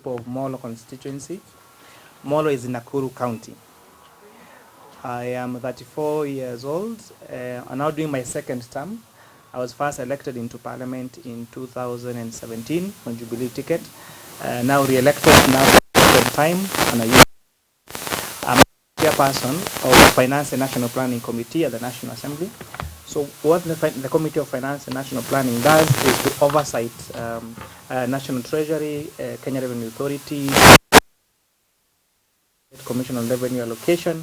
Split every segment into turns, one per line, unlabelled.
people of Molo constituency. Molo is in Nakuru County. I am 34 years old. I'm now doing my second term. I was first elected into parliament in 2017 on Jubilee ticket. Now re-elected now second time, and I'm a chairperson of the Finance and National Planning Committee at the National Assembly. So what the Committee of Finance and National Planning does is to oversight National Treasury, Kenya Revenue Authority, Commission on Revenue Allocation,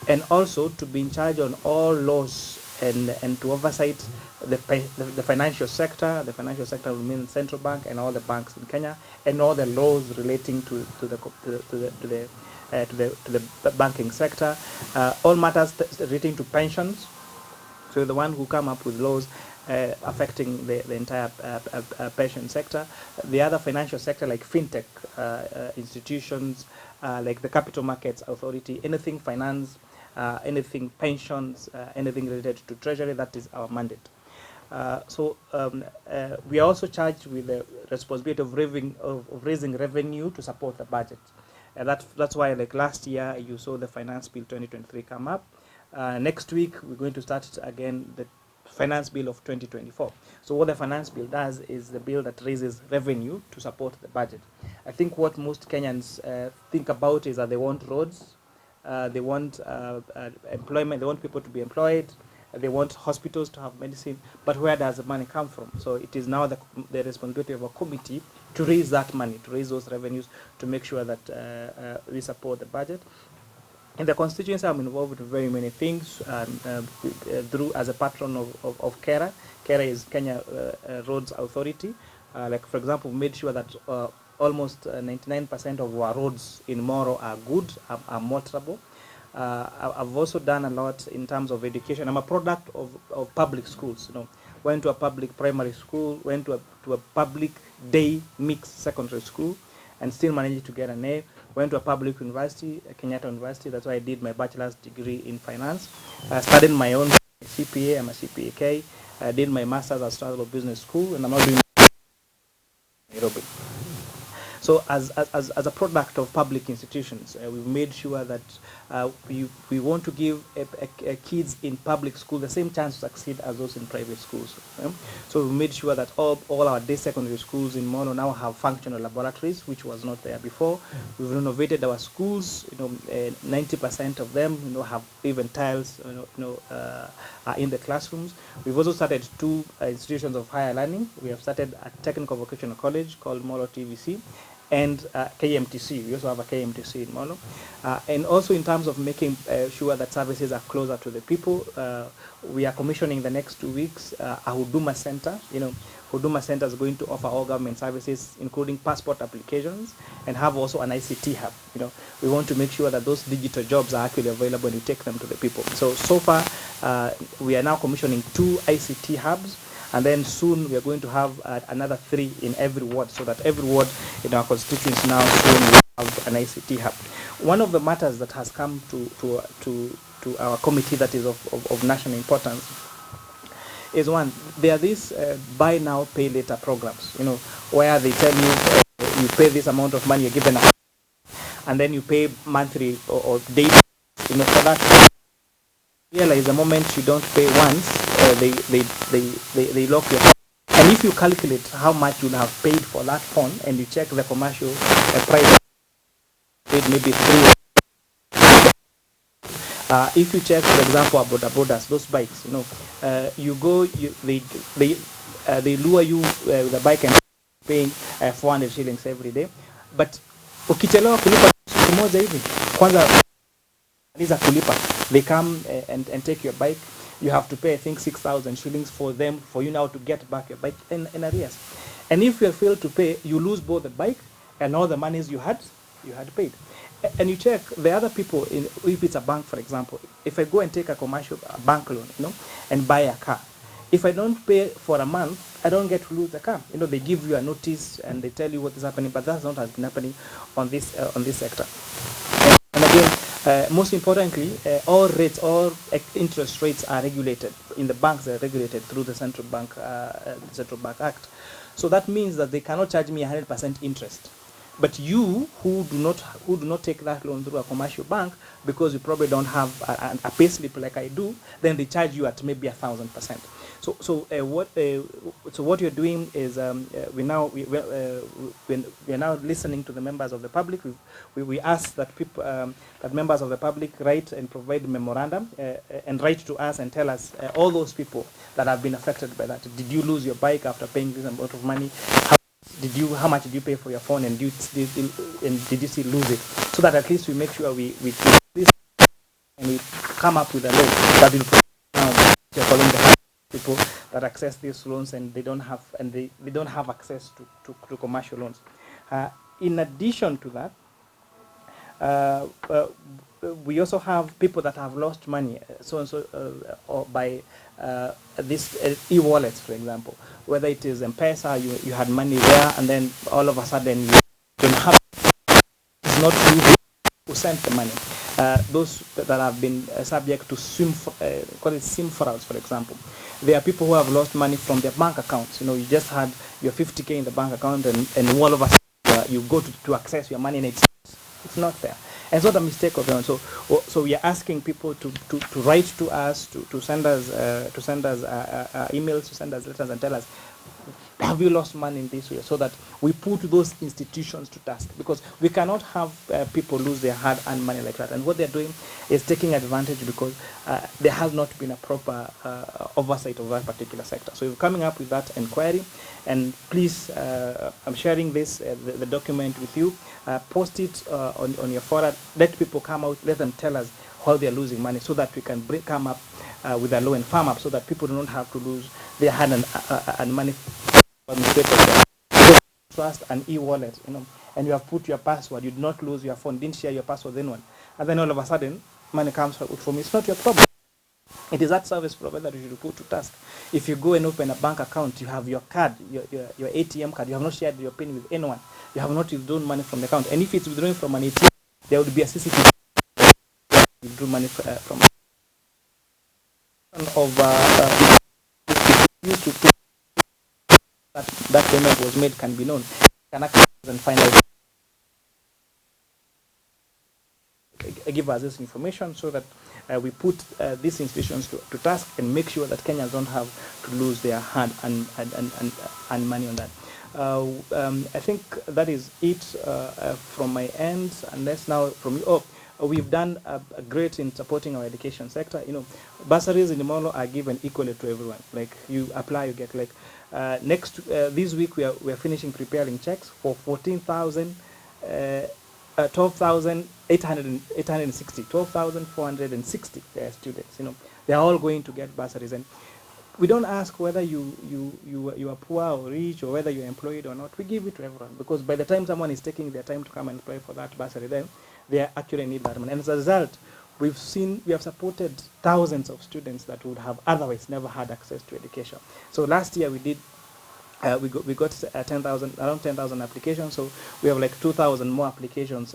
and also to be in charge on all laws and to oversight the financial sector. The financial sector will mean central bank and all the banks in Kenya, and all the laws relating to the banking sector, all matters relating to pensions. So the one who come up with laws affecting the entire pension sector. The other financial sector like fintech institutions, like the Capital Markets Authority, anything finance, anything pensions, anything related to treasury, that is our mandate. We are also charged with the responsibility of raising revenue to support the budget. And that's why, like last year, you saw the Finance Bill 2023 come up. Next week, we're going to start again the Finance Bill of 2024. So what the Finance Bill does is the bill that raises revenue to support the budget. I think what most Kenyans think about is that they want roads, they want employment, they want people to be employed, they want hospitals to have medicine, but where does the money come from? So it is now the responsibility of a committee to raise that money, to raise those revenues, to make sure that we support the budget. In the constituency, I'm involved in very many things through as a patron of KERA. KERA is Kenya Roads Authority. Like, for example, we made sure that almost 99% of our roads in Moro are good, are motorable. I've also done a lot in terms of education. I'm a product of public schools. Went to a public primary school, went to a public day mixed secondary school, and still managed to get an A. Went to a public university, Kenyatta University. That's why I did my bachelor's degree in finance. I studied my own CPA. I'm a CPA-K. I did my master's at Strasbourg Business School, and I'm now doing Nairobi. So as a product of public institutions, we've made sure that we want to give kids in public school the same chance to succeed as those in private schools. So we made sure that all our day secondary schools in Mono now have functional laboratories, which was not there before. We've renovated our schools. 90% of them, have even tiles, are in the classrooms. We've also started 2 institutions of higher learning. We have started a technical vocational college called Molo TVC, and KMTC. We also have a KMTC in Molo. And also in terms of making sure that services are closer to the people, we are commissioning the next 2 weeks a Huduma Center. Huduma Center is going to offer all government services, including passport applications, and have also an ICT hub. We want to make sure that those digital jobs are actually available and we take them to the people. So far, we are now commissioning 2 ICT hubs. And then soon we are going to have another 3 in every ward, so that every ward in our constituency now soon will have an ICT hub. One of the matters that has come to our committee that is of national importance is there are these buy now, pay later programs, where they tell you you pay this amount of money, you're given and then you pay monthly or daily. For that, realize the moment you don't pay once, they lock your phone. And if you calculate how much you have paid for that phone and you check the commercial price, maybe 3. If you check, for example, bodas, those bikes, you go, they lure you with the bike and paying 400 shillings every day. But ukichelewa kulipa siku moja hivi, kwanza kulipa, they come and take your bike. You have to pay, I think, 6,000 shillings for you now to get back your bike in arrears. And if you fail to pay, you lose both the bike and all the monies you had paid. And you check the other people, if it's a bank, for example, if I go and take a commercial bank loan, and buy a car, if I don't pay for a month, I don't get to lose the car. They give you a notice and they tell you what is happening, but that's not has been happening on this sector. And again, most importantly, all interest rates are regulated in the banks. They are regulated through the Central Bank Act. So that means that they cannot charge me 100% interest. But you who do not take that loan through a commercial bank, because you probably don't have a pay slip like I do, then they charge you at maybe 1,000%. So what you're doing is we are now listening to the members of the public. We ask that people that members of the public write and provide memorandum and write to us and tell us all those people that have been affected by that. Did you lose your bike after paying this amount of money? How much did you pay for your phone, and did you still lose it? So that at least we make sure we this and we come up with a law that will following the people that access these loans and they don't have access to commercial loans. In addition to that, we also have people that have lost money, or by this e-wallets, for example, whether it is M-Pesa, you had money there, and then all of a sudden you don't have. It's not you who sent the money. Those that have been subject to call it SIM frauds, for example. There are people who have lost money from their bank accounts. You just had your 50K in the bank account, and all of a sudden you go to access your money, and it's not there. And it's not a mistake of them. So we are asking people to write to us, to send us emails, to send us letters, and tell us, have you lost money in this way, so that we put those institutions to task, because we cannot have people lose their hard-earned money like that. And what they're doing is taking advantage, because there has not been a proper oversight of that particular sector. So we're coming up with that inquiry, and please, I'm sharing this the document with you. Post it on your forum. Let people come out. Let them tell us how they're losing money, so that we can come up with a law and farm up, so that people do not have to lose their hard-earned money. Trust an e-wallet, and you have put your password. You did not lose your phone, didn't share your password with anyone, and then all of a sudden money comes from you. It's not your problem. It is that service provider that you should put to task. If you go and open a bank account, you have your card, your ATM card. You have not shared your PIN with anyone. You have not withdrawn money from the account. And if it's withdrawing from an ATM, there would be a CCTV withdraw money from used to put that payment was made can be known. Can access and find out, give us this information, so that we put these institutions to task and make sure that Kenyans don't have to lose their hand and money on that. I think that is it from my end, unless now from you. We've done great in supporting our education sector. Bursaries in the Molo are given equally to everyone. Like, you apply, you get, like, this week we are finishing preparing checks for 12,460 students. They are all going to get bursaries, and we don't ask whether you are poor or rich, or whether you're employed or not. We give it to everyone, because by the time someone is taking their time to come and apply for that bursary, then they actually need that money. And as a result, we have supported thousands of students that would have otherwise never had access to education. So last year we did. We got 10,000, around 10,000 applications. So we have like 2,000 more applications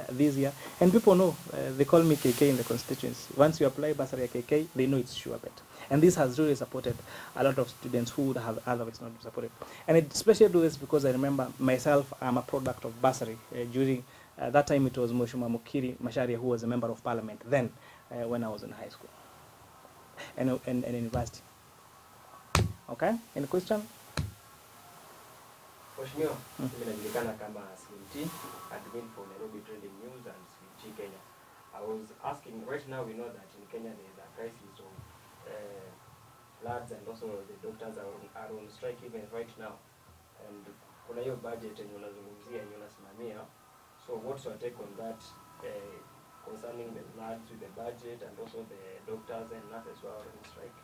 this year. And people know, they call me KK in the constituency. Once you apply bursary at KK, they know it's sure bet. And this has really supported a lot of students who would have otherwise not been supported. And I especially do this because I remember myself, I'm a product of bursary. During that time, it was Mheshimiwa Mukiri Macharia, who was a member of parliament then, when I was in high school and university. Okay, any question?
Mheshimiwa, mimi najulikana kama Speach, admin for Nairobi Trending News and Speach Kenya. I was asking, right now we know that in Kenya there is a crisis of floods, and also the doctors are on strike even right now. And kuna hiyo budget yenye unazungumzia yenye unasimamia. So what's your take on that concerning the floods with the budget, and also the doctors and nurses who are on strike?